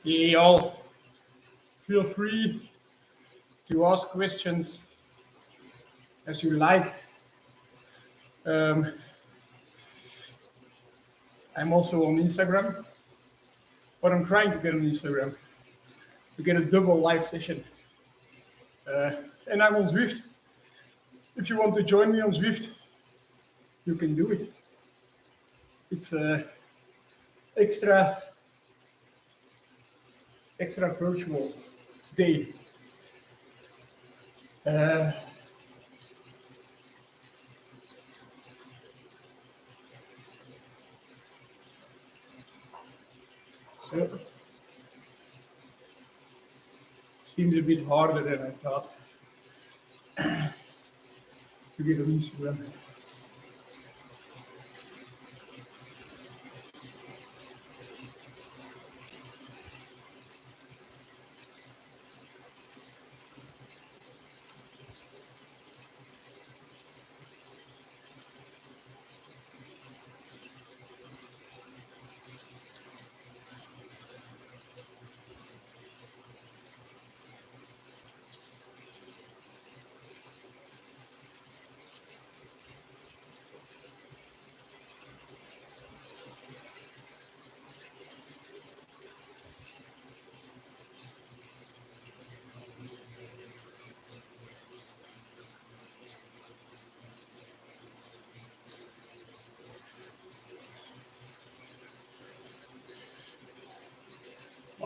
Hey all, feel free to ask questions as you like. Um, I'm also on Instagram, but I'm trying to get on Instagram to get a double live session. Uh, and I'm on Zwift. If you want to join me on Zwift, you can do it. It's a extra virtual day. Uh, Seems a bit harder than I thought to get on Instagram.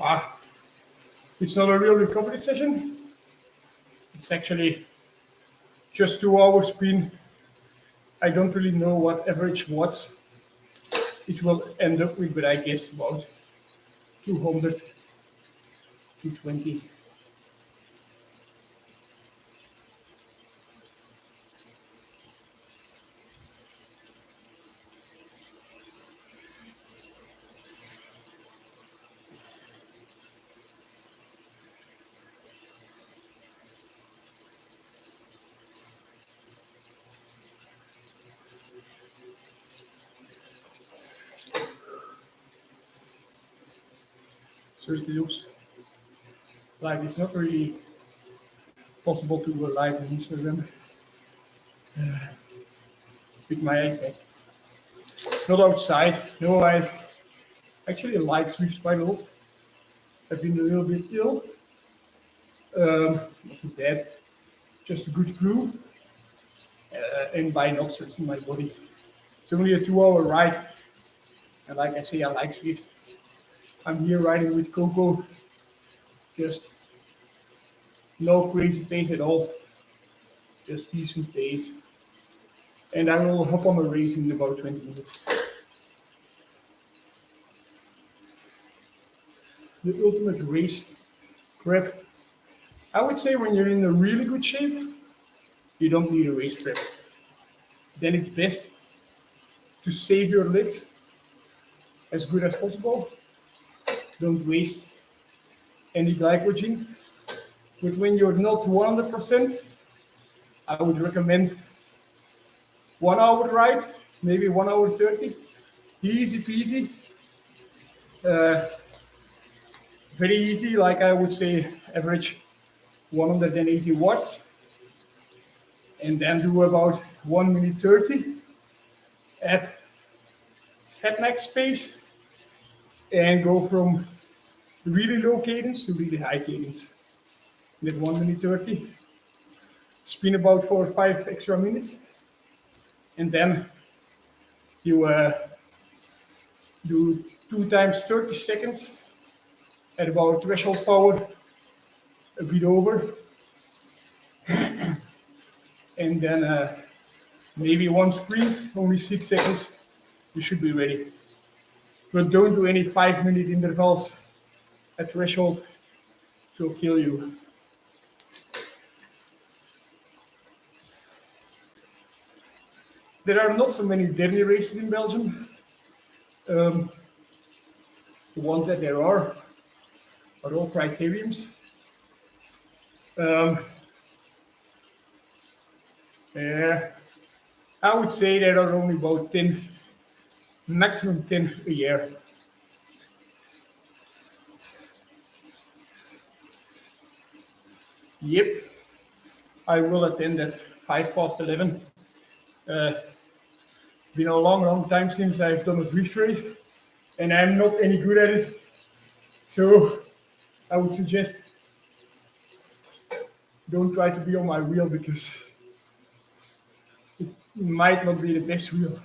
Ah, it's not a real recovery session. It's actually just 2 hours spin. I don't really know what average watts it will end up with, but I guess about 200, 220. So it looks like it's not really possible to go live on Instagram with my iPad. Not outside. No, I actually like Swift quite a lot. I've been a little bit ill. Not too bad. Just a good flu and by not stressing my body. It's only a 2 hour ride. And like I say, I like Swift. I'm here riding with Coco. Just no crazy pace at all. Just decent pace. And I will hop on a race in about 20 minutes. The ultimate race prep. I would say when you're in a really good shape, you don't need a race prep. Then it's best to save your legs as good as possible. Don't waste any glycogen. But when you're not 100%, I would recommend 1 hour ride, maybe 1 hour 30. Easy peasy. Very easy, like I would say, average 180 watts. And then do about 1 minute 30 at fat max pace and go from really low cadence to really high cadence. With 1 minute 30, spin about 4 or 5 extra minutes, and then you do 2 times 30 seconds at about threshold power, a bit over, and then maybe one sprint, only 6 seconds, you should be ready. But don't do any 5-minute intervals at threshold, it will kill you. There are not so many daily races in Belgium. The ones that there are all criteriums. I would say there are only about 10, maximum 10 a year. Yep, I will attend at 11:05. Uh, been a long, long time since I've done a Zwift race, and I'm not any good at it. So I would suggest don't try to be on my wheel because it might not be the best wheel.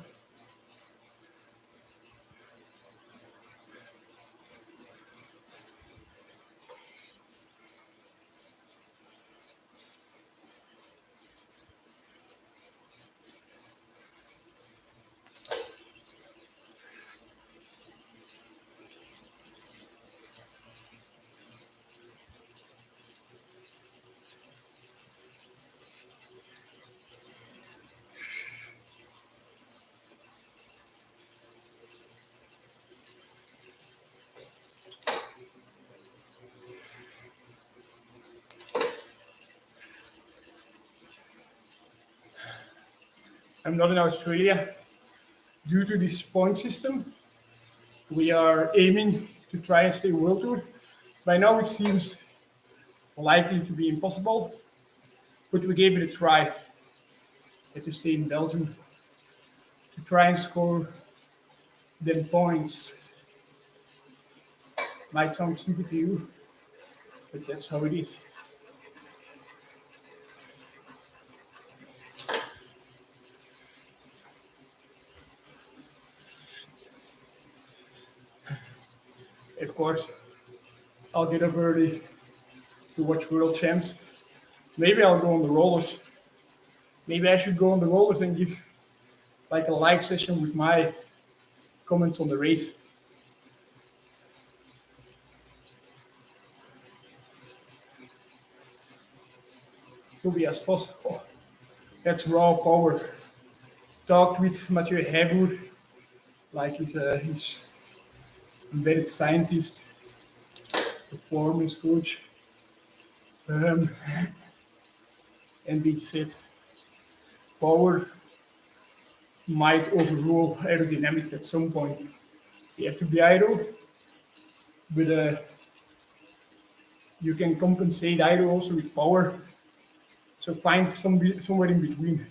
I'm not in Australia. Due to this point system, we are aiming to try and stay World Tour. By now it seems likely to be impossible, but we gave it a try. Had to stay in Belgium to try and score them points. Might sound stupid to you, but that's how it is. Of course, I'll get up early to watch World Champs. Maybe I'll go on the rollers. Maybe I should go on the rollers and give like a live session with my comments on the race. Tobias Vos, oh, that's raw power. Talked with Mathieu Heijboer, like he's embedded scientist, performance coach. And he said power might overrule aerodynamics at some point. You have to be aero, but you can compensate aero also with power. So find somewhere in between.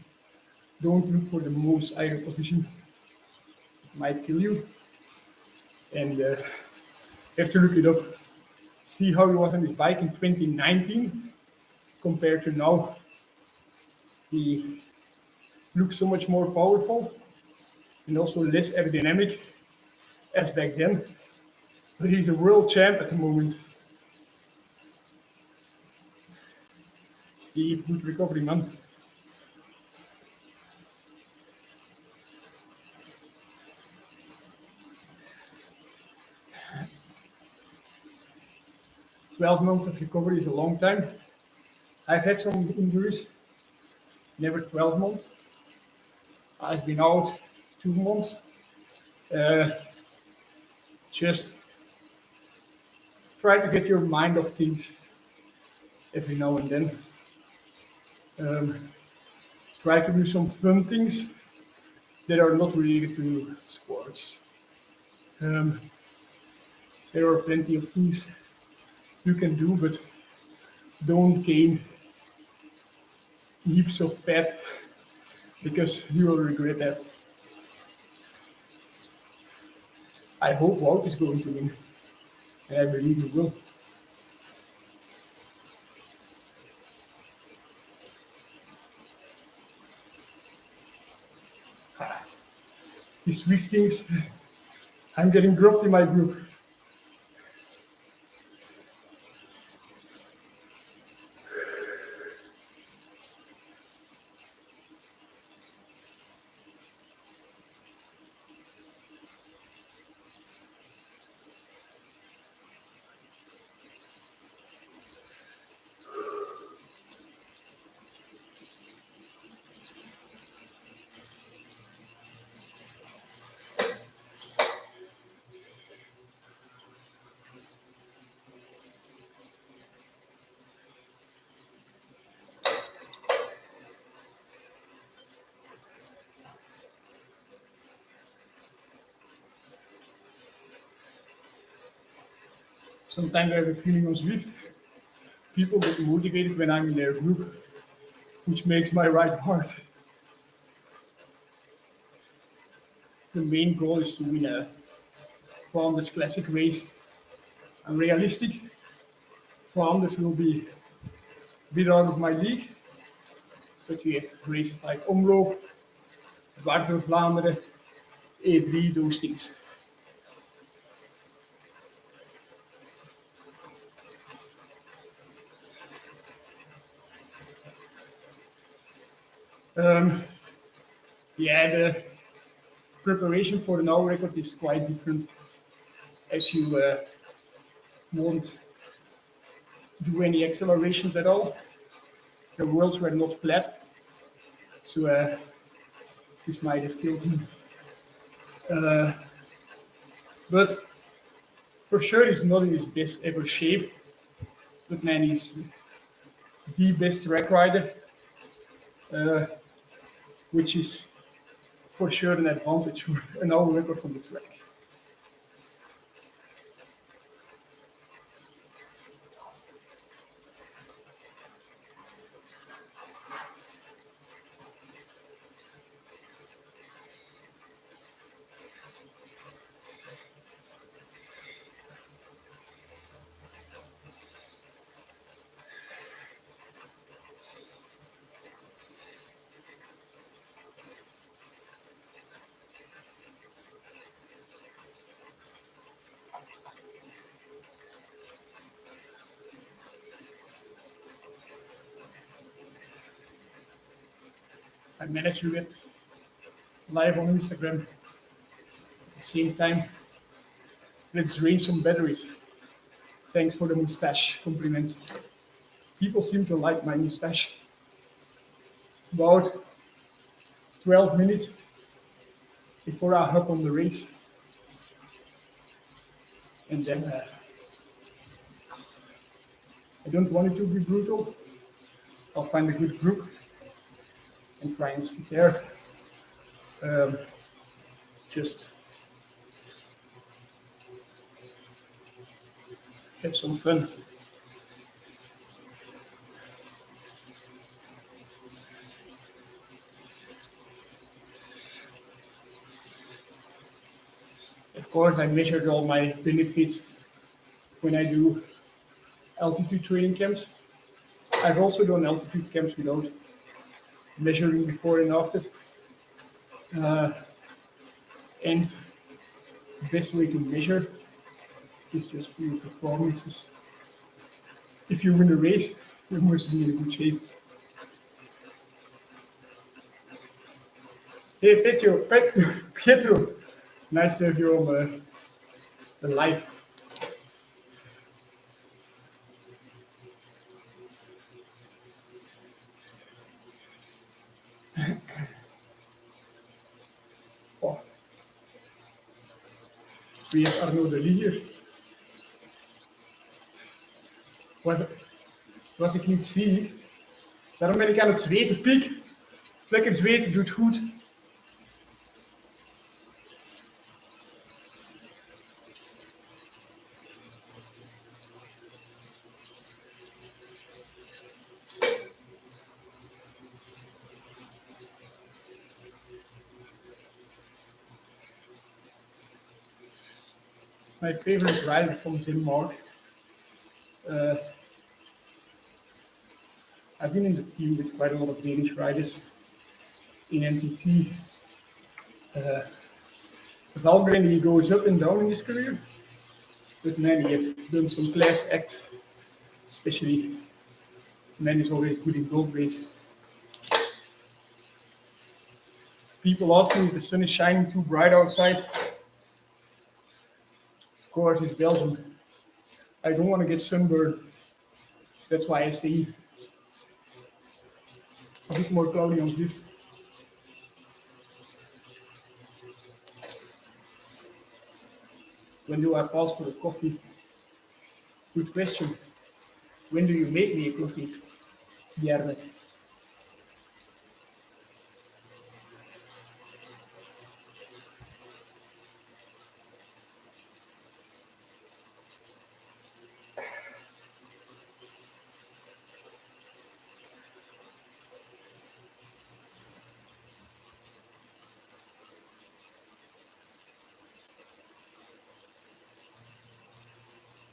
Don't look for the most aero position. It might kill you. And you have to look it up. See how he was on his bike in 2019 compared to now. He looks so much more powerful and also less aerodynamic as back then. But he's a world champ at the moment. Steve, good recovery, man. "12 months of recovery is a long time. I've had some injuries, never 12 months. I've been out 2 months. Just try to get your mind off things every now and then. Try to do some fun things that are not related to sports. There are plenty of things you can do, but don't gain heaps of fat because you will regret that. I hope Wout is going to win, and I believe he will. These Zwift things, I'm getting dropped in my group. Sometimes I have a feeling on Zwift People get motivated when I'm in their group, which makes my ride hard. The main goal is to win a Flanders Classic race. I'm realistic. Flanders will be a bit out of my league, but we have races like Omloop, Dwars door Vlaanderen, E3, those things. Um, yeah, the preparation for an hour record is quite different, as you won't do any accelerations at all. The worlds were not flat, so this might have killed him. But for sure, he's not in his best ever shape. But man, he's the best track rider, uh, which is for sure an advantage for an hour record on the track. I managed to get live on Instagram at the same time. Let's drain some batteries. Thanks for the mustache compliments. People seem to like my mustache. About 12 minutes before I hop on the race. And then I don't want it to be brutal. I'll find a good group and try and sit there. Just have some fun. Of course, I measured all my benefits when I do altitude training camps. I've also done altitude camps without measuring before and after. And the best way to measure is just for your performances. If you win a race, you must be in good shape. Hey, Pietro, nice to have you on the live. Oh. We have Arnaud de hier. Was ik niet zie, daarom ben ik aan het zweten, Piek. Lekker zweten doet goed. My favorite rider from Denmark. I've been in the team with quite a lot of Danish riders in NTT. Valgren, he goes up and down in his career, but man, he has done some class acts, especially man is always good in gold race. People ask me if the sun is shining too bright outside. Of course, it's Belgium. I don't want to get sunburned. That's why I stay. It's a bit more cloudy on Zwift. When do I pause for a coffee? Good question. When do you make me a coffee, Bjarne?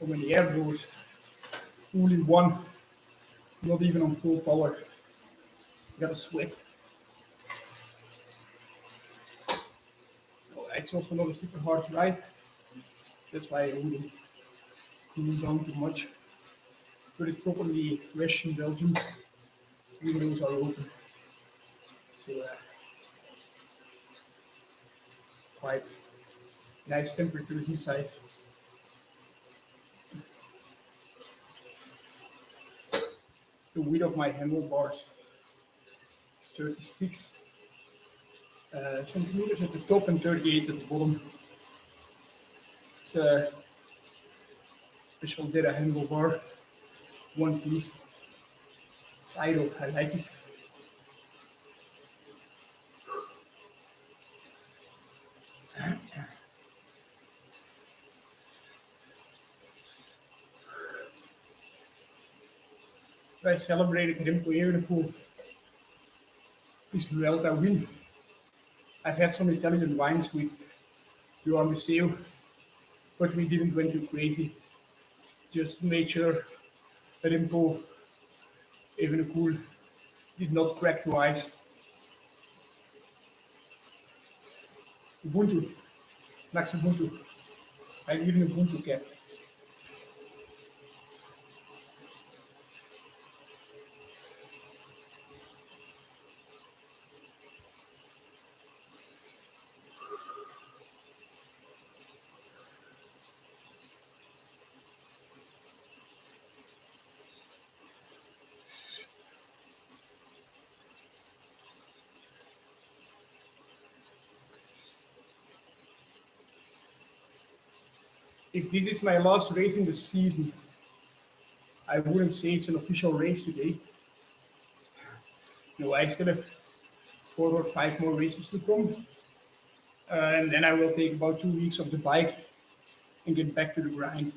How many air blowers? Only one, not even on full power. Gotta sweat. Oh, it's also not a super hard ride. That's why I wouldn't cool down too much. But it's properly fresh in Belgium. Windows are open. So quite nice temperatures inside. The width of my handlebars is 36 centimeters at the top and 38 at the bottom. It's a special data handlebar, one piece. It's idle, I like it. Wij celebrated Remco Evenepoel his Vuelta win. I've had some Italian wines with your Museo, but we didn't went too crazy. Just made sure Remco Evenepoel did not crack the ice. Ubuntu, Max Ubuntu. I live in an Ubuntu cap. If this is my last race in the season, I wouldn't say it's an official race today. No, I still have 4 or 5 more races to come. And then I will take about 2 weeks off the bike and get back to the grind.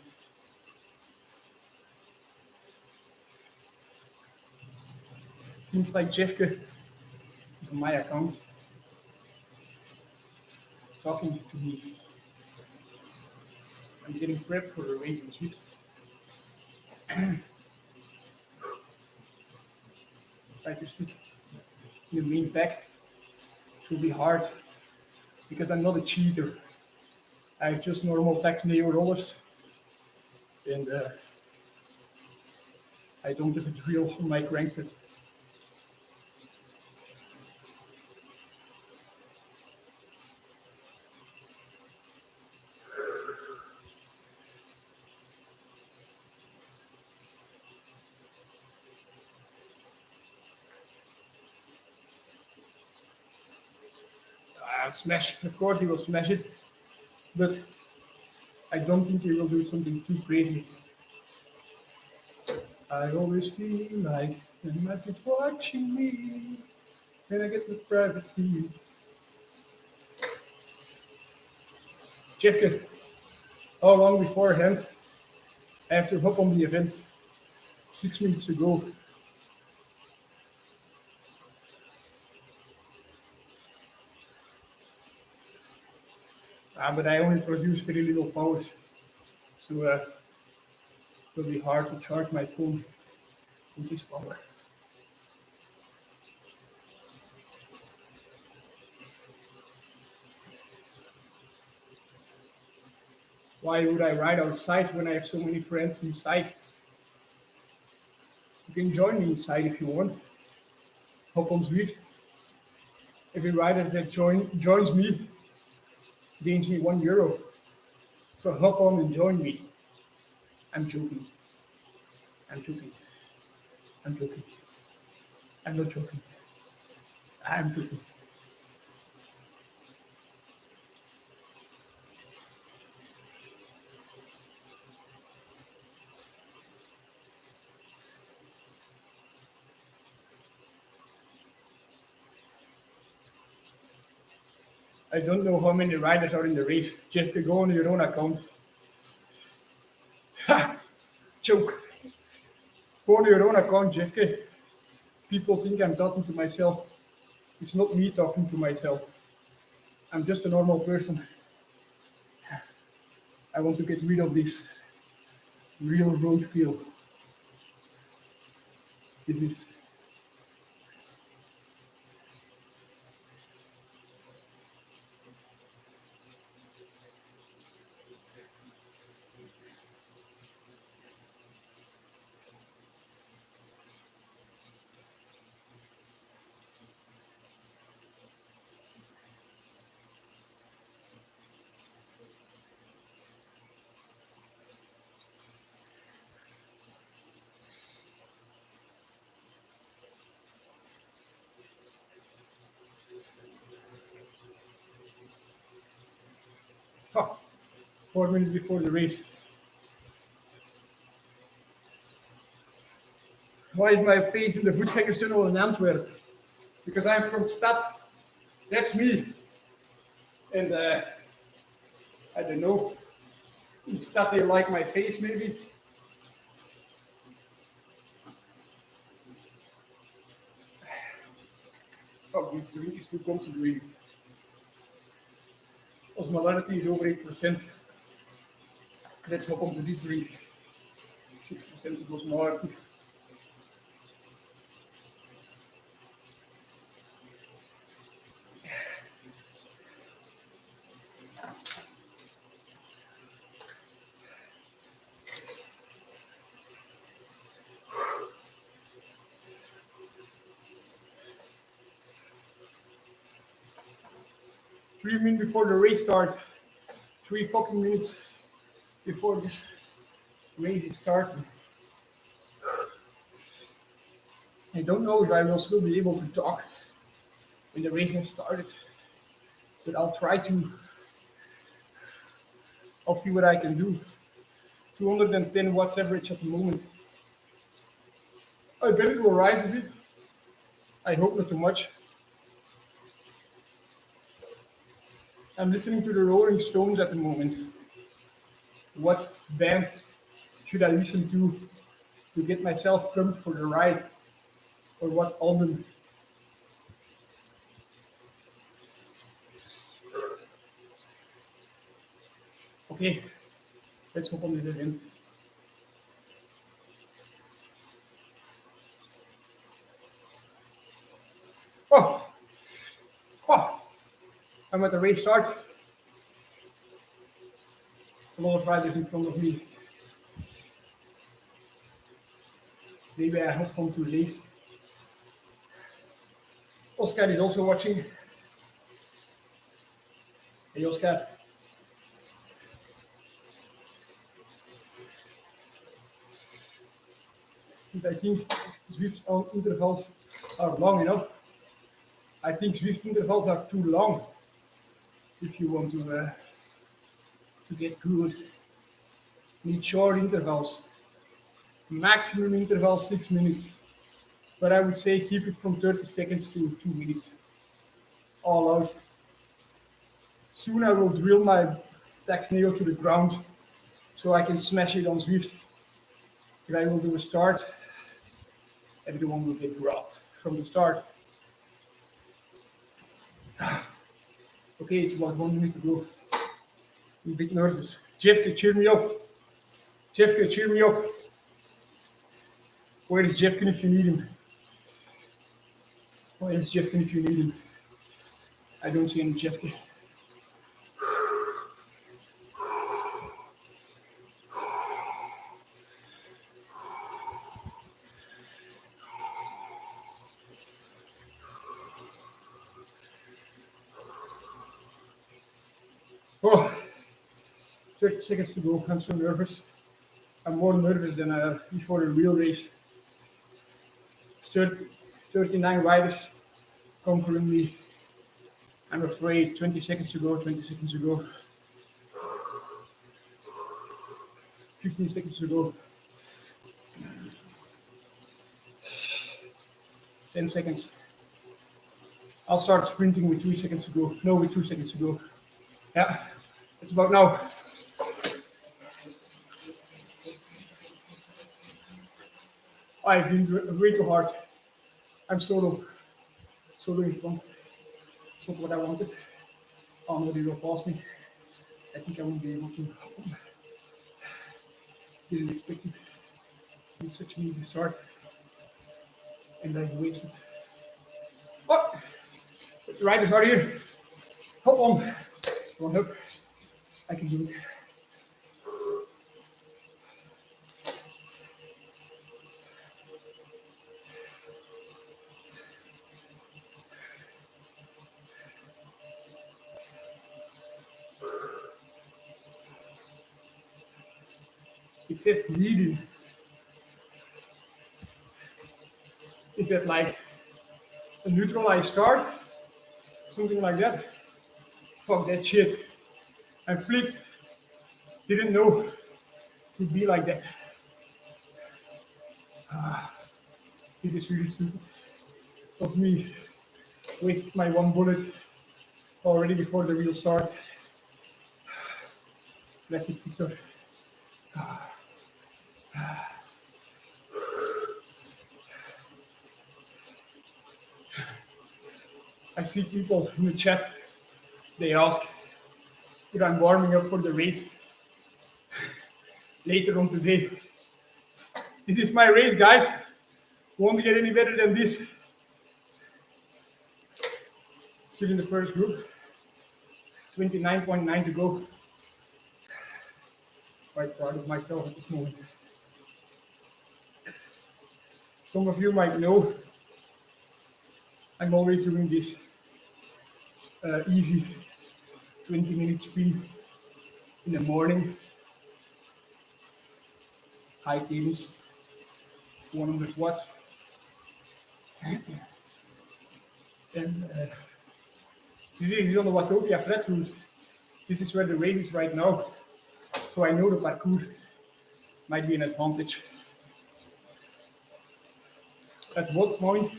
Seems like Jeffke is on my account talking to me. I'm getting prepped for the race in Zwift. Try to stick in the main pack. It will be hard because I'm not a cheater. I have just normal packs neo rollers, and I don't have a drill on my crankset. Smash, of course he will smash it, but I don't think he will do something too crazy. I always feel like the map is watching me, and I get the privacy. Jeffke, how long beforehand? I have to hop on the event 6 minutes to go. But I only produce very little power, so it will be hard to charge my phone with this power. Why would I ride outside when I have so many friends inside? You can join me inside if you want. Hop on Zwift. Every rider that joins me gains me €1. So hop on and join me. I'm joking. I'm joking. I'm joking. I'm not joking. I'm joking. I don't know how many riders are in the race. Just go on your own account. Ha! Joke. Go on your own account, Jeffke. People think I'm talking to myself. It's not me talking to myself. I'm just a normal person. I want to get rid of this real road feel. This is oh, 4 minutes before the race. Why is my face in the voetgangerstunnel in Antwerp? Because I'm from Stad. That's me. And I don't know. In Stad they like my face maybe. Oh, this drink is too concentrated. Osmolarity is over 8%. Let's hop onto this drink. 6% of osmolarity. Three minutes before the race starts. 3 fucking minutes before this race is starting. I don't know if I will still be able to talk when the race has started, but I'll try to. I'll see what I can do. 210 watts average at the moment. I bet it will rise a bit. I hope not too much. I'm listening to the Rolling Stones at the moment. What band should I listen to get myself pumped for the ride? Or what album? Okay, let's hop on this event. Oh, oh, I'm at the race start. A lot of riders in front of me. Maybe I hopped on too late. Oscar is also watching. Hey Oscar. I think Zwift intervals are long enough. I think Zwift intervals are too long if you want to get good. Need short intervals. Maximum interval 6 minutes. But I would say keep it from 30 seconds to 2 minutes. All out. Soon I will drill my tax nail to the ground so I can smash it on Zwift. If I will do a start, everyone will get dropped from the start. Okay, it's about 1 minute to go. I'm a bit nervous. Jeff, can you cheer me up? Jeff, can you cheer me up? Where is Jeffkin if you need him? Where is Jeffkin if you need him? I don't see any Jeffkin. Oh, 30 seconds to go. I'm so nervous. I'm more nervous than before the real race. 39 riders conquering me. I'm afraid. 20 seconds to go, 20 seconds to go. 15 seconds to go. 10 seconds. I'll start sprinting with 3 seconds to go. No, with 2 seconds to go. Yeah, it's about now. I've been way too hard. I'm solo in front. It's not what I wanted. Oh no, they will pass me. I think I won't be able to. Didn't expect it to be such an easy start, and I wasted. Oh, the riders are here. Hold on. Come on, hope I can do it. It says leading. Is that like a neutralized start? Something like that? Fuck that shit. I'm flipped. Didn't know it would be like that. This is really stupid of me. Wasted my one bullet already before the real start. Classic Victor. I see people in the chat, they ask if I'm warming up for the race later on today. This is my race, guys. Won't get any better than this. Still in the first group. 29.9 to go. Quite proud of myself at this moment. Some of you might know I'm always doing this easy 20-minute sprint in the morning. High cadence, 100 watts. And this is on the Watopia flat route. This is where the race is right now. So I know the parcours might be an advantage. At what point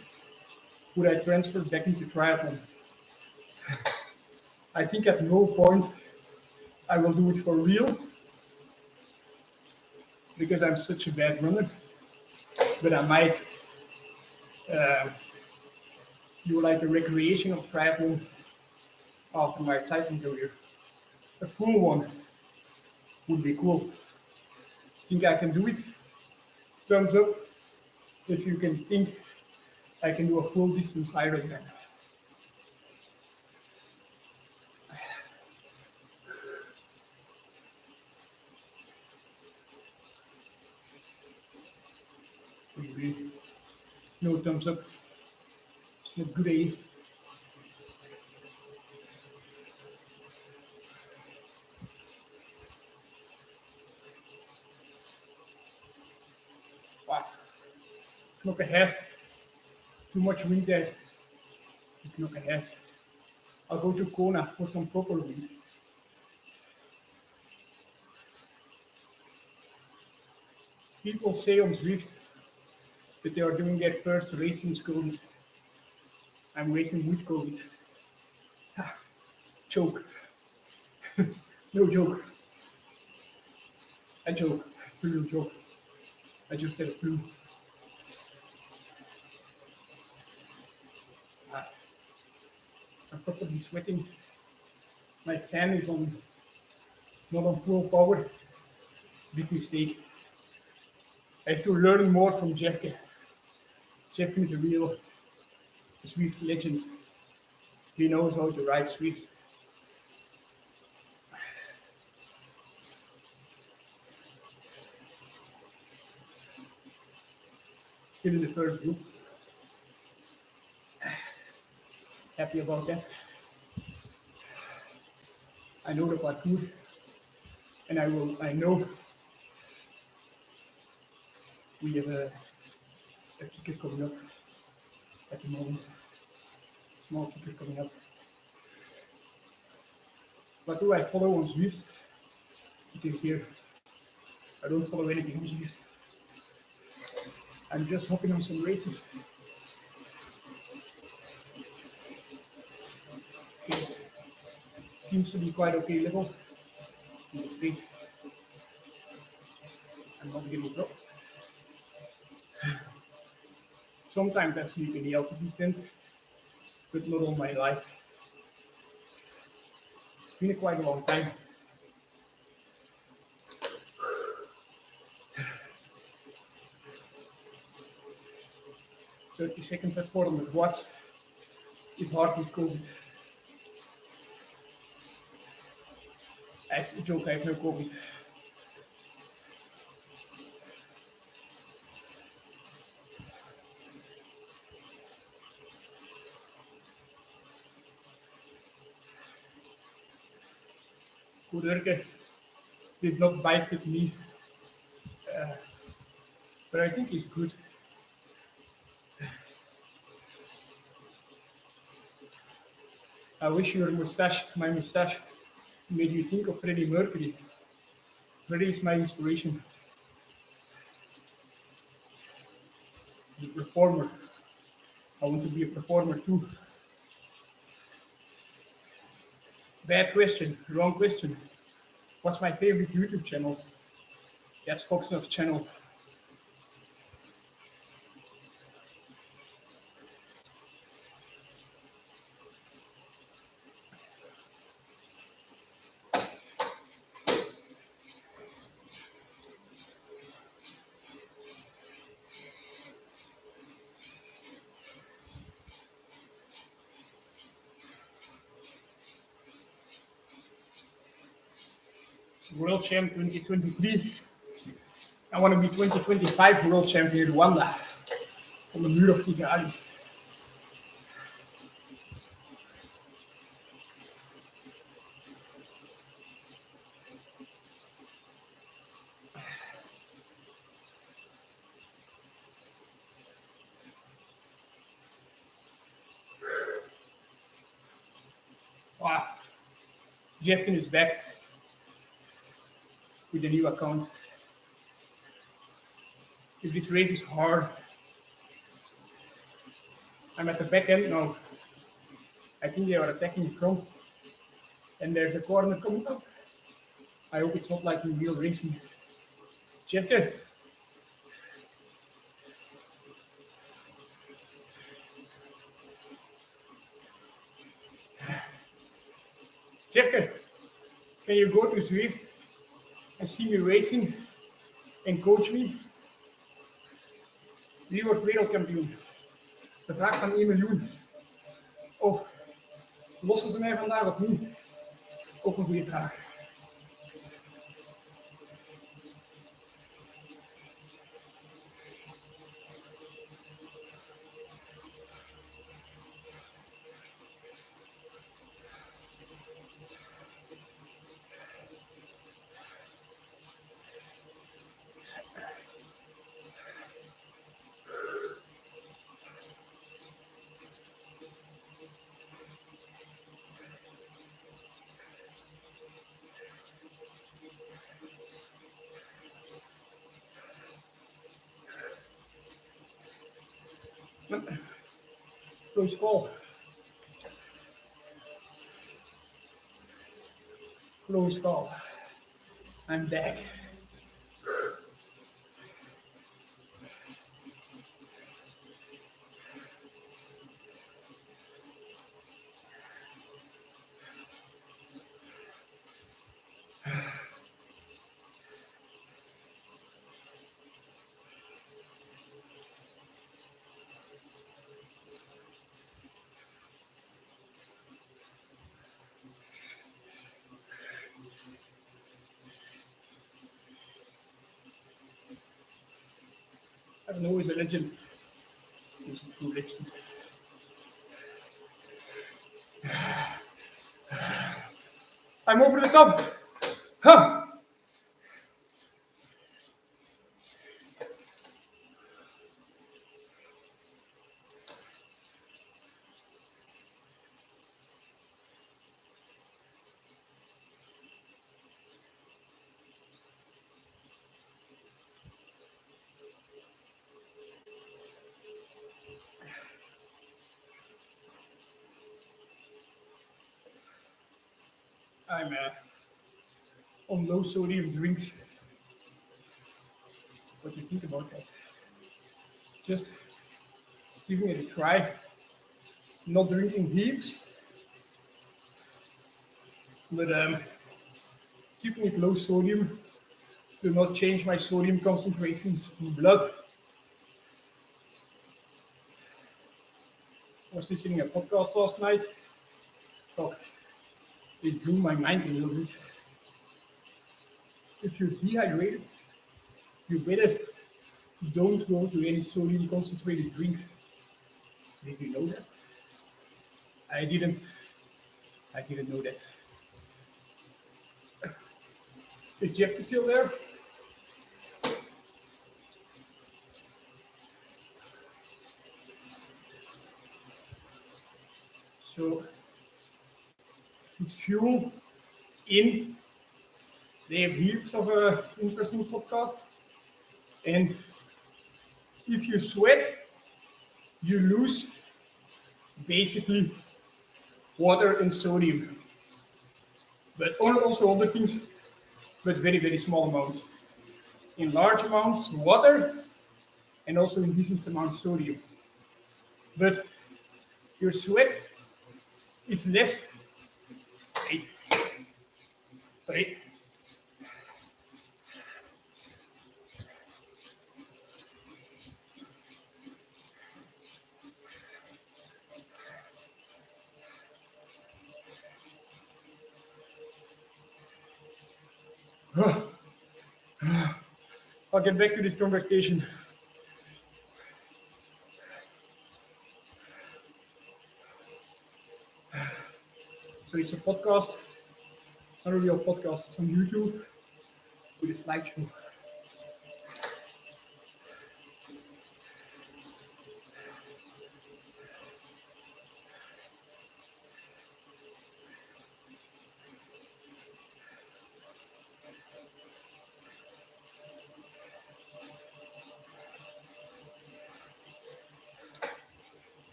would I transfer back into triathlon? I think at no point I will do it for real because I'm such a bad runner. But I might do like a recreational triathlon after my cycling career. A full one would be cool. Think I can do it? Thumbs up if you can think I can do a full distance Ironman. No thumbs up. It's not good, eh? Wow. Knock a haste. Too much wind there. Knock a haste. I'll go to QandA for some proper wind. People say on Zwift that they are doing their first race since COVID. I'm racing with COVID. Joke. No joke. A joke. It's a real joke. I just had a flu. I'm probably sweating. My fan is on, not on full power. Big mistake. I have to learn more from Jeffke. Jeffke is a real Zwift legend. He knows how to ride Zwift. Still in the first group. Happy about that. I know the parcours, and I know we have a kicker coming up at the moment. Small kicker coming up. What do I follow on Zwift? It is here. I don't follow anything on Zwift. I'm just hopping on some races. Okay. Seems to be quite okay level in the space. I'm not getting dropped. Sometimes I sleep in the altitude tent, but not all my life. It's been quite a long time. 30 seconds at 400 watts is hard with COVID. As a joke, I have no COVID. Kuderke did not bite with me, but I think he's good. I wish your mustache, my mustache, made you think of Freddie Mercury. Freddie is my inspiration. The performer. I want to be a performer too. Bad question, wrong question. What's my favorite YouTube channel? That's Foxnut's channel. World Champ 2023. I want to be 2025 World Champion in Rwanda. On de muur of Kigali. Wow. Jeffkin is back with a new account. If this race is hard, I'm at the back end now. I think they are attacking the front. And there's a corner coming up. I hope it's not like in real racing. Jeffkin. Jeffkin, can you go to Zwift and see me racing en coach me? Wie wordt wereldkampioen? De vraag van 1 miljoen. Oh, lossen ze mij vandaag of niet? Ook een goede vraag. Close call. Close call. I'm back. I don't know, he's a legend. He's a true legend. I'm over the top. Huh. I'm on low sodium drinks. What do you think about that? Just giving it a try. Not drinking heaps, but keeping it low sodium to not change my sodium concentrations in blood. was listening to a podcast last night. So it blew my mind a little bit. If you're dehydrated, you better don't go to any sodium concentrated drinks. Did you know that? I didn't. I didn't know that. Is Jeff still there? So it's fuel in. They have heaps of interesting podcasts. And if you sweat, you lose basically water and sodium. But also other things, but very, very small amounts. In large amounts, water, and also in decent amount of sodium. But your sweat is less. Sorry. I'll get back to this conversation. So it's a podcast, not a real podcast, it's on YouTube with a slideshow.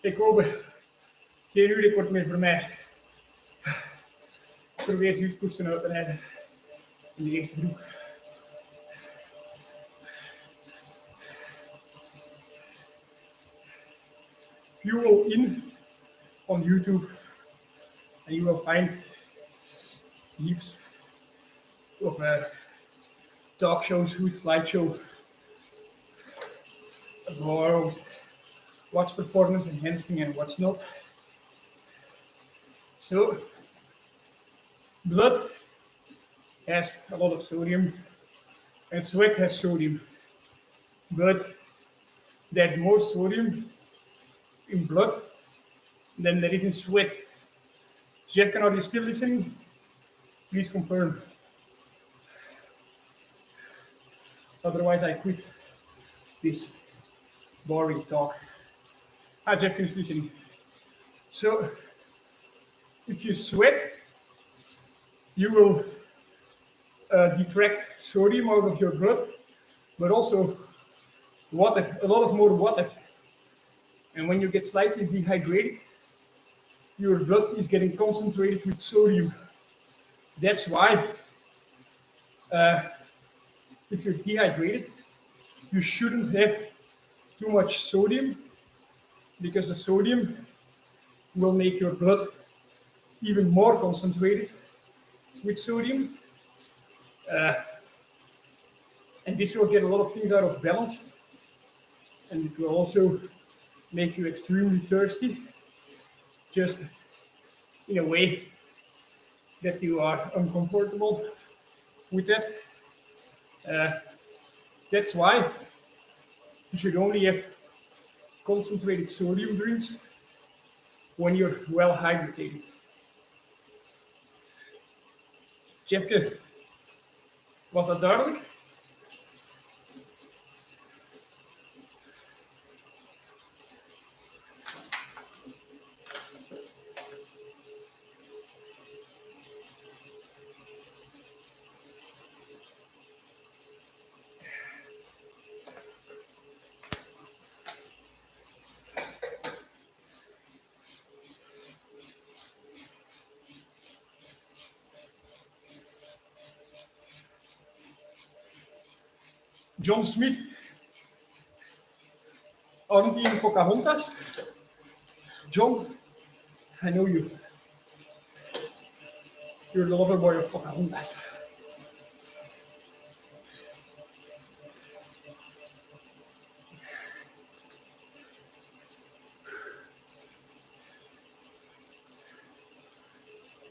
Ik hoop geen uurrecord meer voor mij. Ik probeer het koersen uit te rijden in de eerste groep. Fuel in on YouTube and you will find heaps of talk shows with slideshow about what's performance enhancing and what's not. So, blood has a lot of sodium and sweat has sodium, but there's more sodium in blood than there is in sweat. Jeff, are you still listening? Please confirm. Otherwise, I quit this boring talk. Jeff is listening. So, if you sweat, you will detract sodium out of your blood, but also water, a lot of more water. And when you get slightly dehydrated, your blood is getting concentrated with sodium. That's why, if you're dehydrated, you shouldn't have too much sodium, because the sodium will make your blood even more concentrated with sodium. And this will get a lot of things out of balance. And it will also make you extremely thirsty, just in a way that you are uncomfortable with that. That's why you should only have concentrated sodium drinks when you're well hydrated. Jeffke, Was dat duidelijk? John Smith, aren't he in Pocahontas? John, I know you. You're the lover boy of Pocahontas.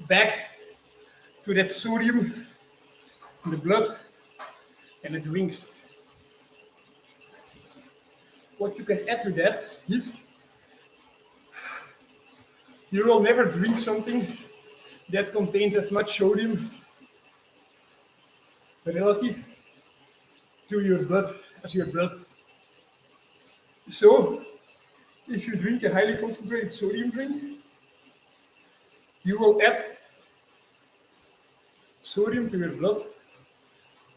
Back to that sodium in the blood and the drinks. What you can add to that is you will never drink something that contains as much sodium relative to your blood as your blood. So, if you drink a highly concentrated sodium drink, you will add sodium to your blood,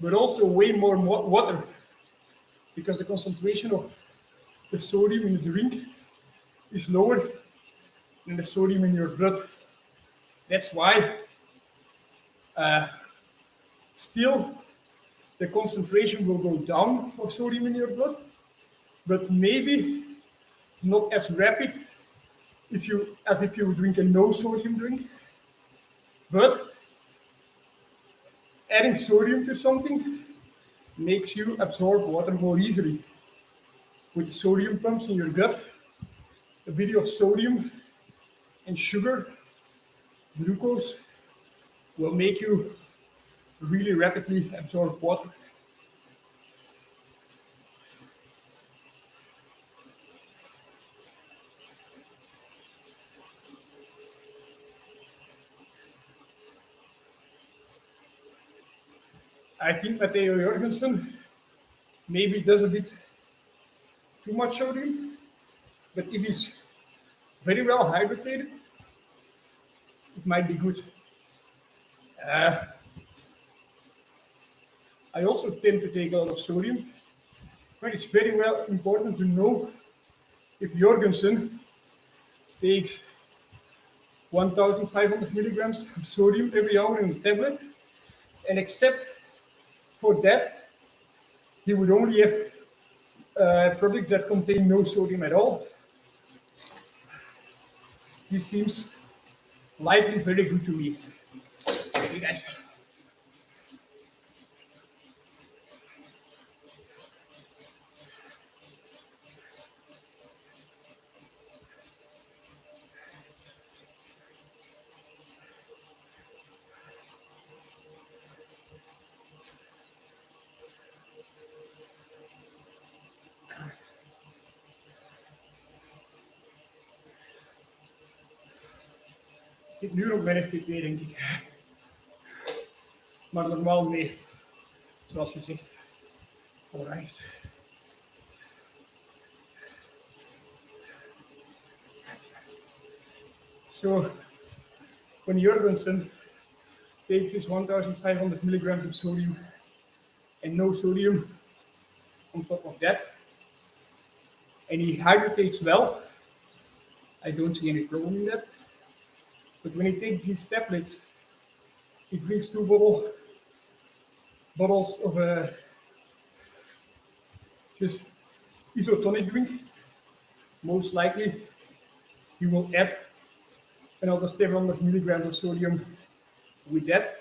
but also way more water, because the concentration of the sodium in the drink is lower than the sodium in your blood. That's why still the concentration will go down of sodium in your blood, but maybe not as rapid as if you drink a no sodium drink. But adding sodium to something makes you absorb water more easily. With the sodium pumps in your gut, a bit of sodium and sugar, glucose, will make you really rapidly absorb water. I think Matteo Jorgensen maybe does a bit too much sodium, but if he's very well hydrated, it might be good. I also tend to take a lot of sodium, but it's very well important to know if Jorgensen takes 1,500 milligrams of sodium every hour in a tablet, and except for that, he would only have products that contain no sodium at all. This seems likely very good to me. Okay, guys. Ik zit nu op mijn FTP, denk ik. Maar normaal nee, zoals je zegt. Alright. So, when Jorgensen takes his 1,500 milligrams of sodium and no sodium on top of that, and he hydrates well, I don't see any problem in that. But when he takes these tablets, he drinks 2 bottles of just isotonic drink. Most likely, he will add another 700 milligrams of sodium with that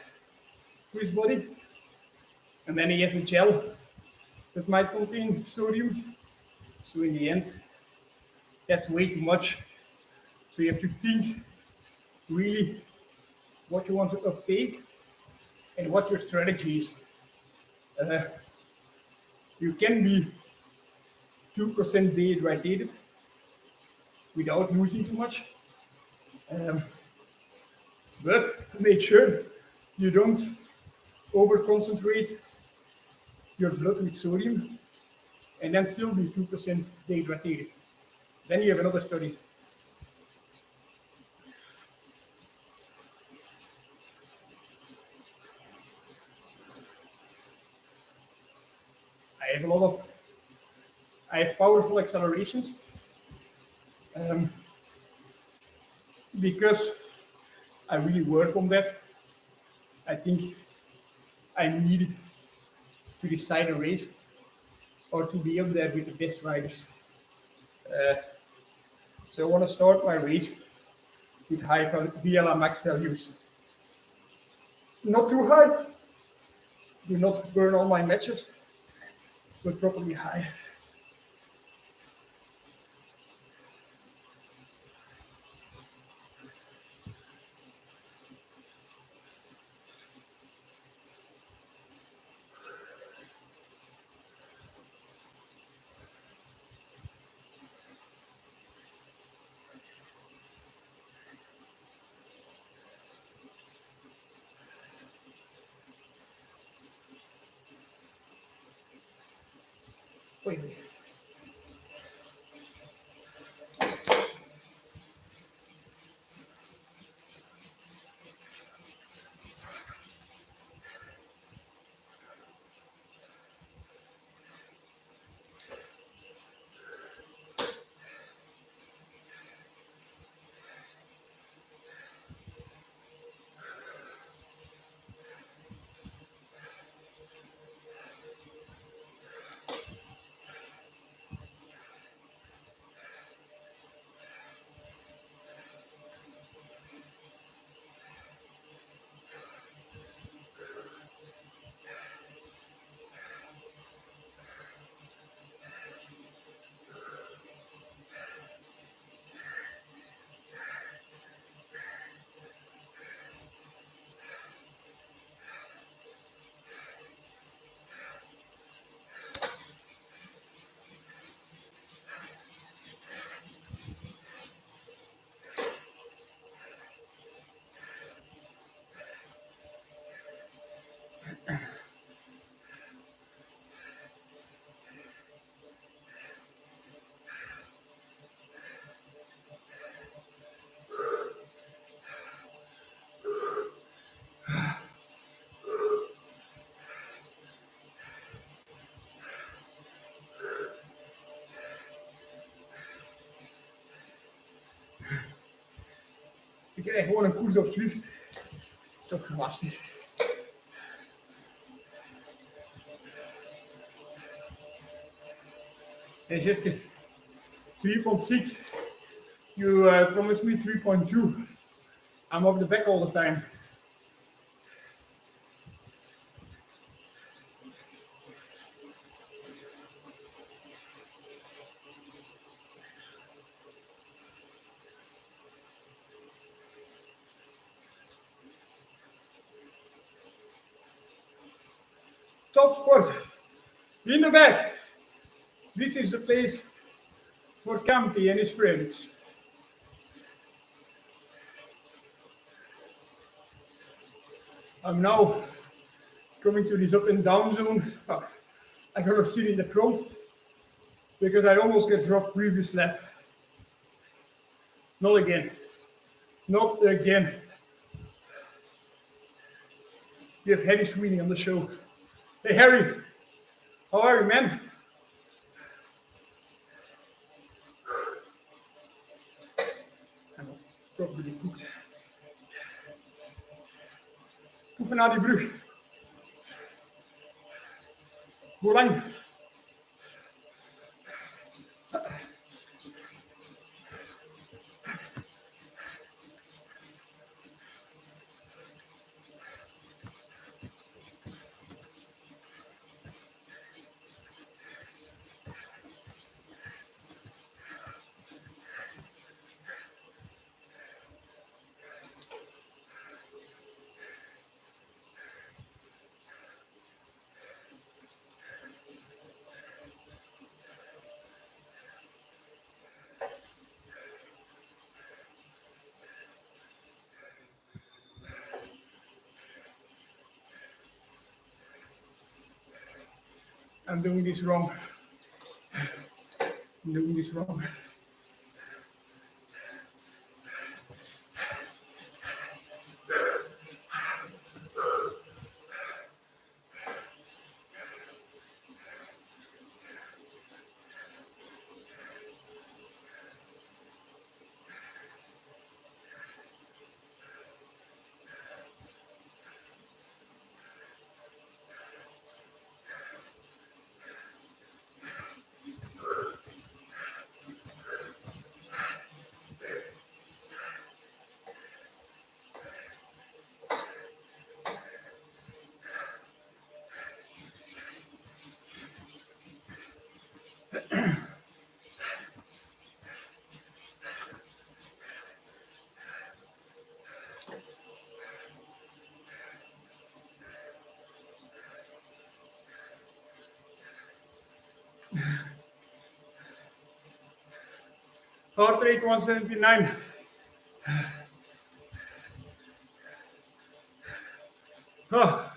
to his body. And then he has a gel that might contain sodium. So in the end, that's way too much. So you have to think really what you want to uptake and what your strategy is. You can be 2% dehydrated without losing too much. But make sure you don't over-concentrate your blood with sodium and then still be 2% dehydrated. Then you have another study. I have powerful accelerations um, because I really work on that. I think I needed to decide a race or to be up there with the best riders. Uh, so I want to start my race with high VLA max values. Not too high, do not burn all my matches, but properly high. Wait. Ik krijg gewoon een koers op zwift. Dat is toch lastig. Hij zegt 3.6. You promised me 3.2. I'm off the back all the time. Top sport. In the back. This is the place for QandA and his friends. I'm now coming to this up and down zone. I gotta sit in the front because I almost get dropped previous lap. Not again. Not again. We have Harry Sweeney on the show. Hey Harry, how are you, man? I'm properly cooked. Oefen naar die brug. Hoe lang? I'm doing this wrong. I'm doing this wrong. Heart rate 179. Oh,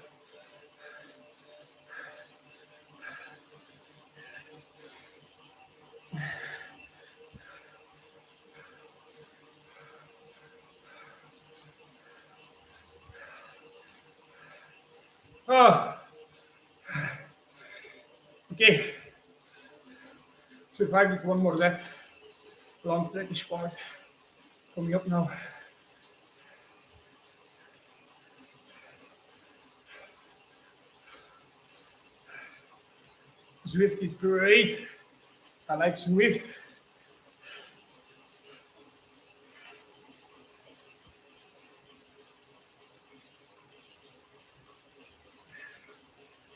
oh. Okay. Survived it one more lap. Long Turkish part. Coming up now. Zwift is great. I like Zwift.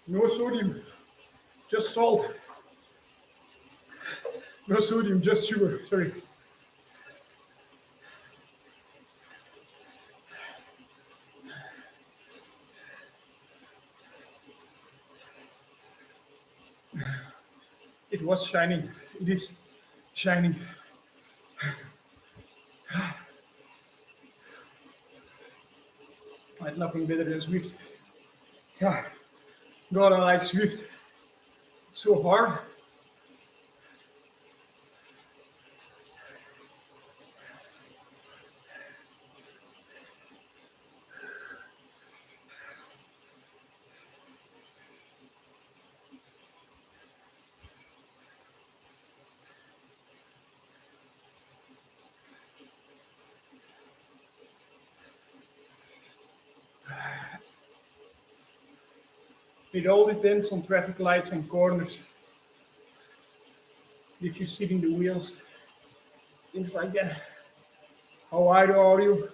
No sodium, just salt. No sodium, just sugar. Sorry. It was shining. It is shining. I had nothing better than Swift. Yeah. God, I like Swift. So hard. It all depends on traffic lights and corners. If you sit in the wheels, things like that. How wide are you?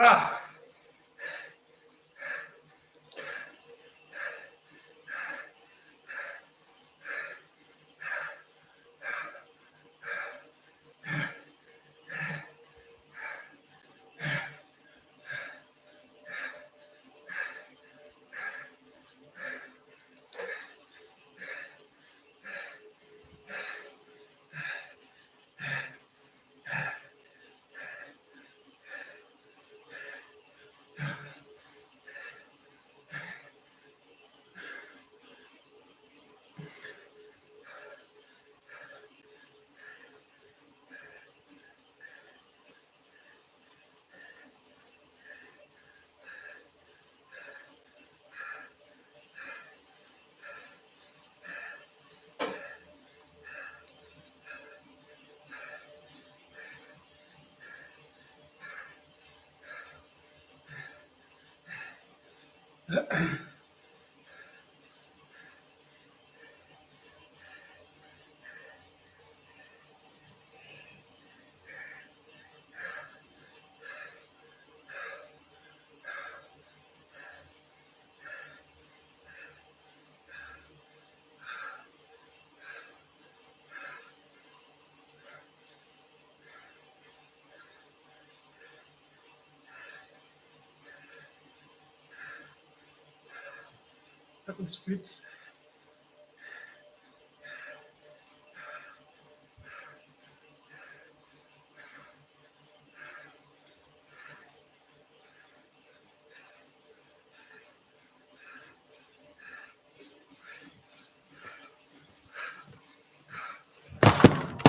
Ah, Couple splits.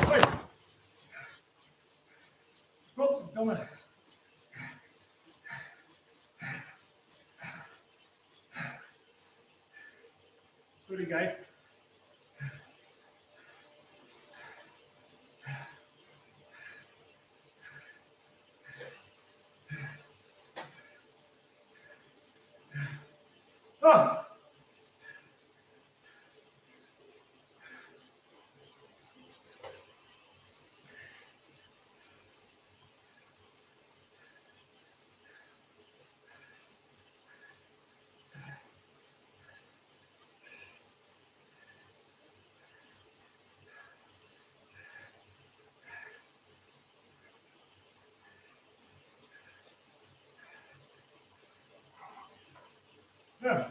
Hoi. Godverdomme. Sorry guys. Oh. Yeah.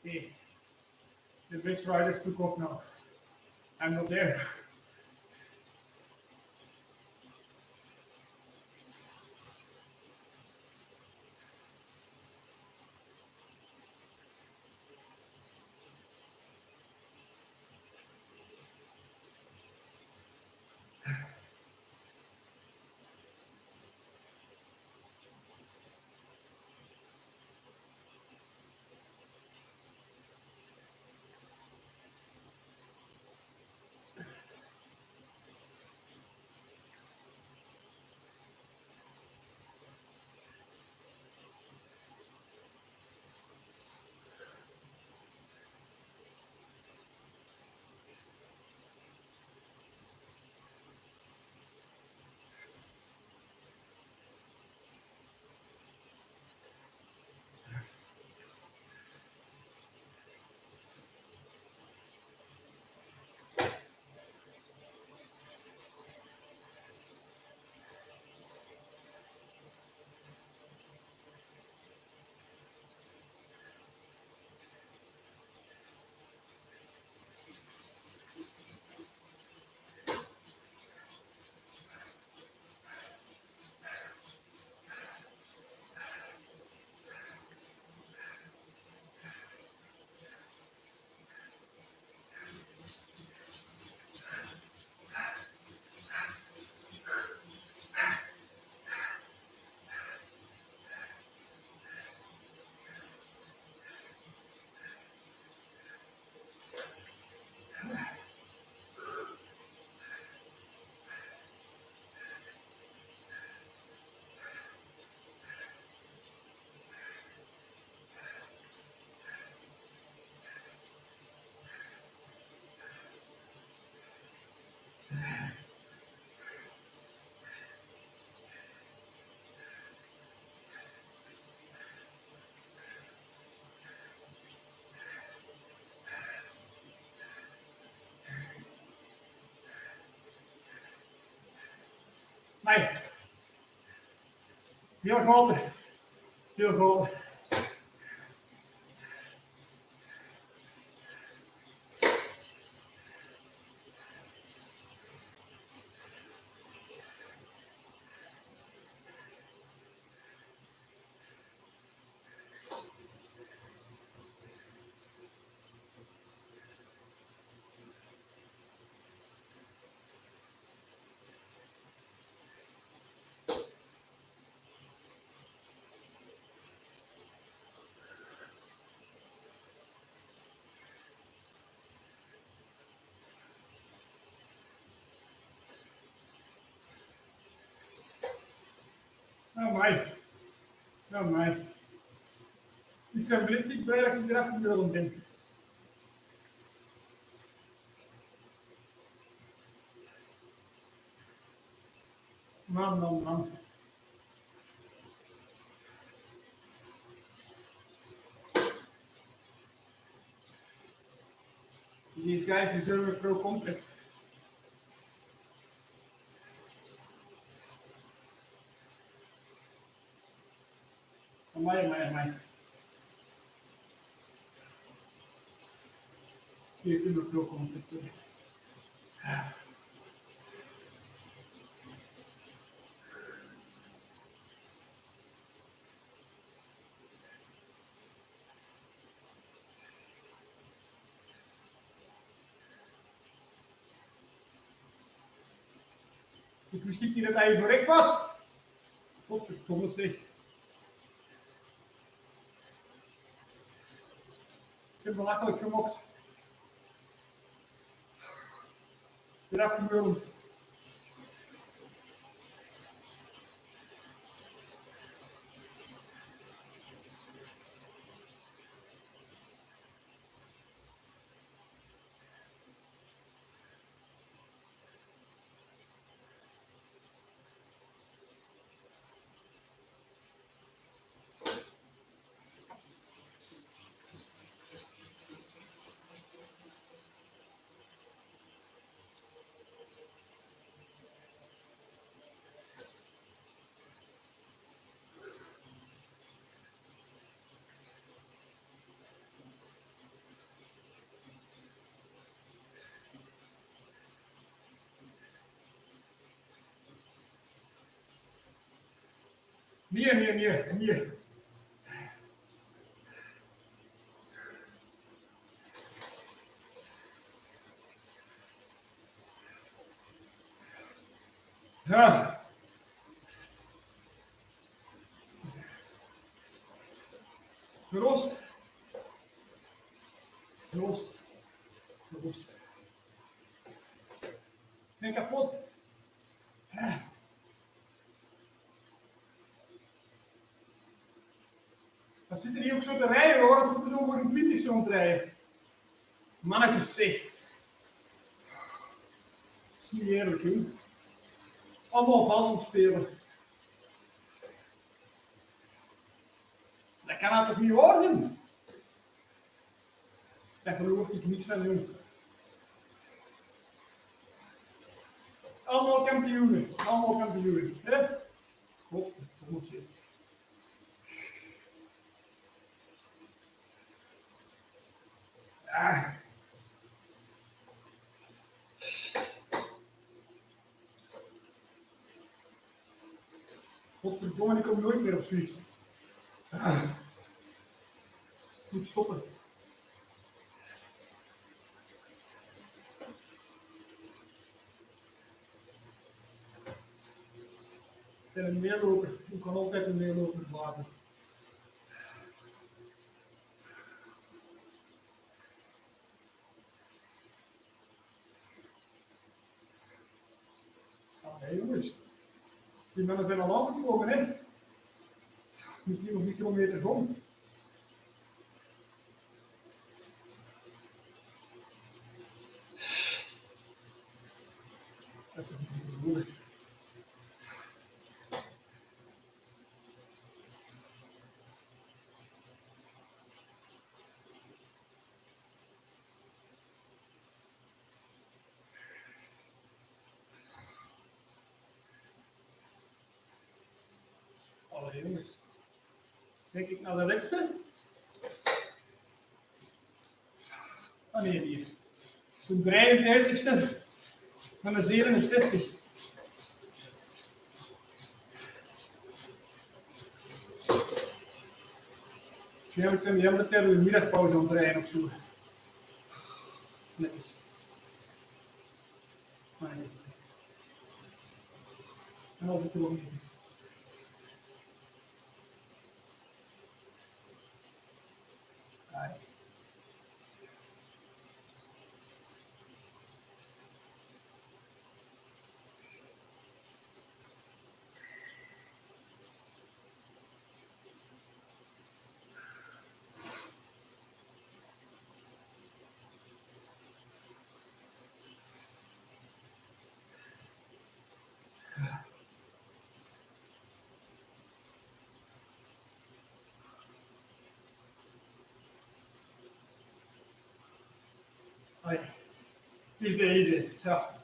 Okay. The best riders took off now. I'm not there. Nice. Heel cold. Heel cold. Oh my. Ik blij dat ik er even willen ben. Man. These guys deserve a pro contract. Amai. Hier kunnen we pro contract doen. Ik wist niet dat hij correct was. Godverdomme zeg. Ik heb belachelijk gemokt. Eraf gemullen. Hier. Ja. Geroost. Ben kapot. Dan zitten die ook zo te rijden hoor, dat we zo voor een 20 zo rijden. Mannetjes zeg. Dat is niet eerlijk joh. Allemaal vallen spelen. Dat kan dat toch niet worden? Daar geloof ik niets van jong. Allemaal kampioenen. Hè? Oh, dat moet je. Godverdomme, ik kom nooit meer op zwift. Moet stoppen. Ik ben een meerloper. Ik kan altijd een meerloper laten. Oké jongens. Die mannen zijn al aangekomen hè. Moet hier nog 3 kilometer om. Dat is niet moeilijk. Alle jongens. Kijk ik naar de laatste. Oh nee, hier. Zo'n 53ste van de 67. Waarschijnlijk zijn die hele tijd de middagpauze aan het rijden of zo. Netjes. Maar nee. En altijd gewoon niet. is deze. Ja,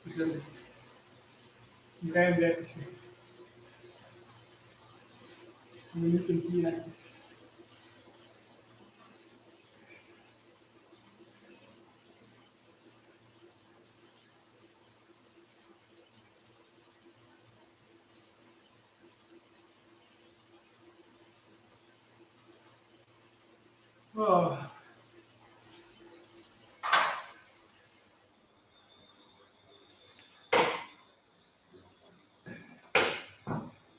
dus een klein beetje. Een minuut en 10. Oh.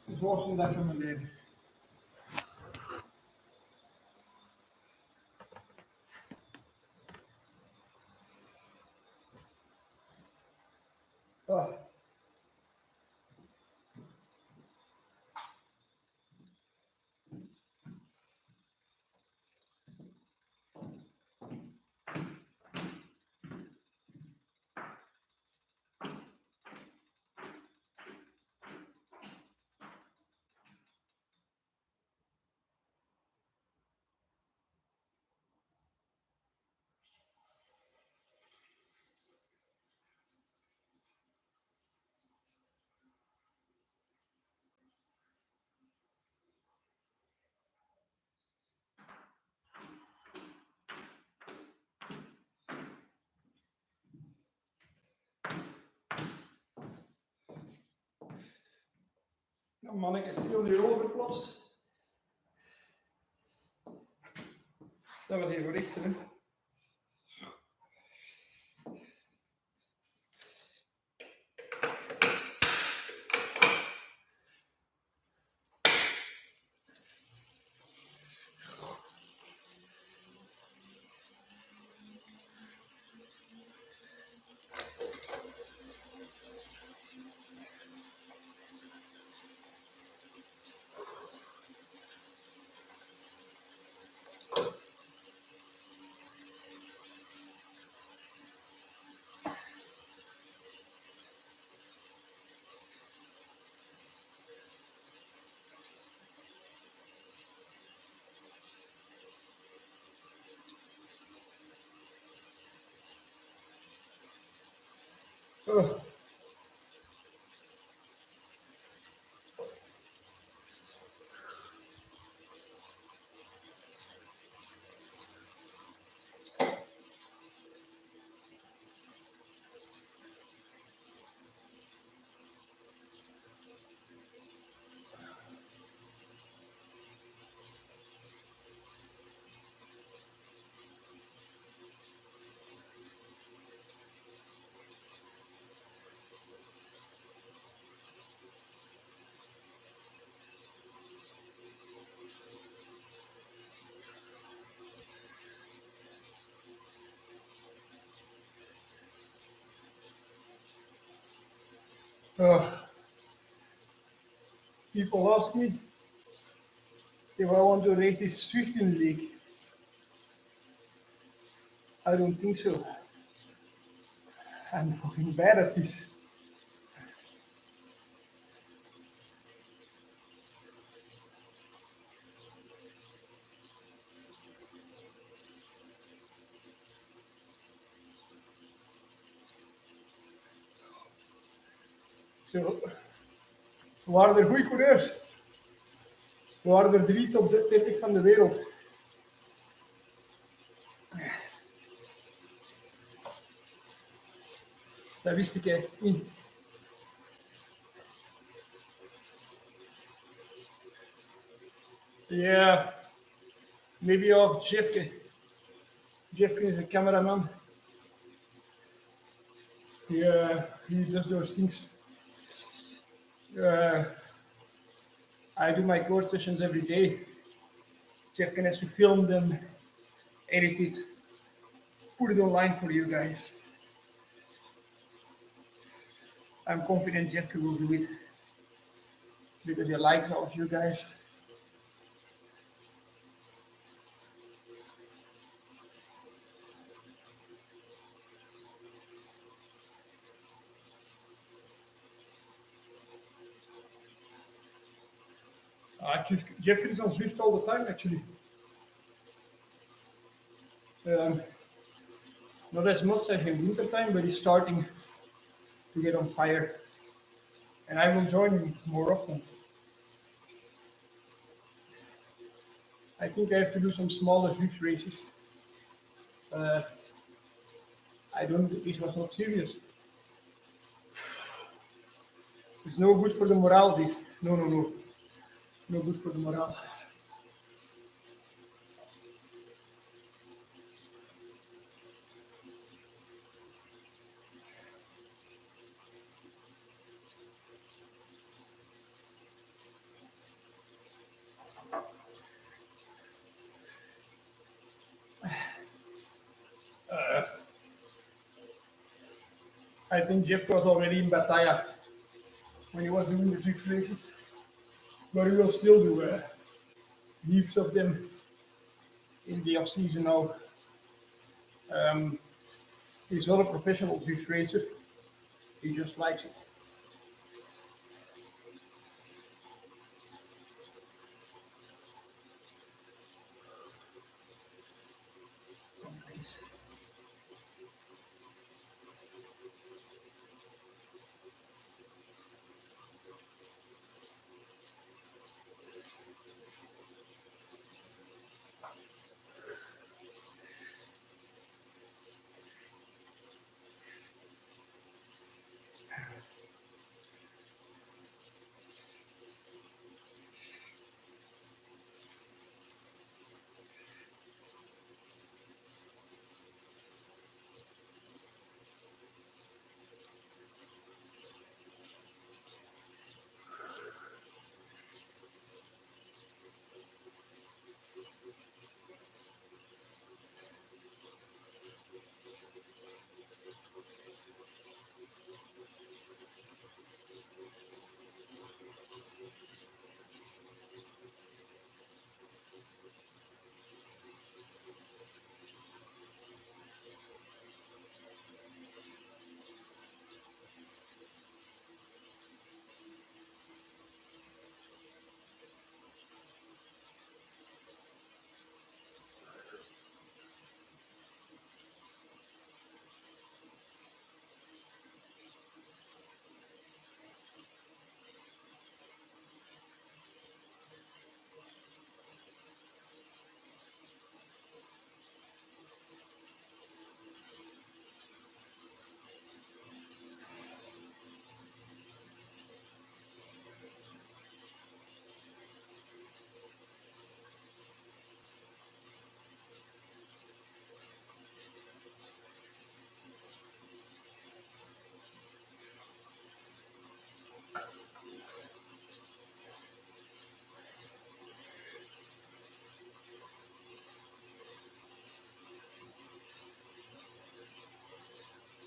De zwaarste dag van mijn leven. Oh. Ja, mannetjes, €4 overplots. Dat wordt hier voor rechts, hè. Oh. People ask me if I want to race this Zwift in league. I don't think so. I'm fucking bad at this. Zo, waren er goede coureurs. Er waren er 3 top 30 van de wereld. Dat wist ik niet. Yeah, maybe of Jeffke. Jeffke is a cameraman. He does those things. I do my court sessions every day. Jeff has to film them, edit it, put it online for you guys. I'm confident Jeff will do it because he likes all of you guys. Jeff is on Zwift all the time, actually. Not as much as in winter time, but he's starting to get on fire. And I will join him more often. I think I have to do some smaller zwift races. Uh, I don't. This was not serious. It's no good for the morale. This. No, no, no. No good for the morale. I think Jeff was already in Bataya when he was doing the zwift races, but he will still do heaps of them in the off season now. Um, he's not a professional zwift racer. He just likes it.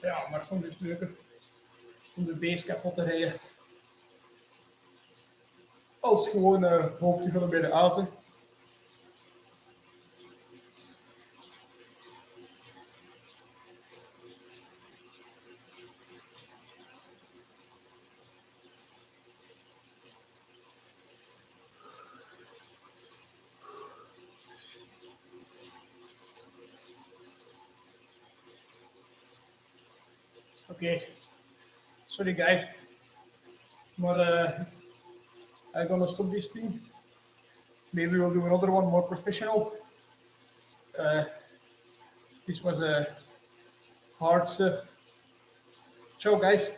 Ja, maar gewoon dus leuker om de beest kapot te rijden. Als gewoon hoofdje vullen bij de azen. Okay, sorry guys, but I'm gonna stop this thing. Maybe we'll do another one more professional. This was hard stuff. Ciao guys.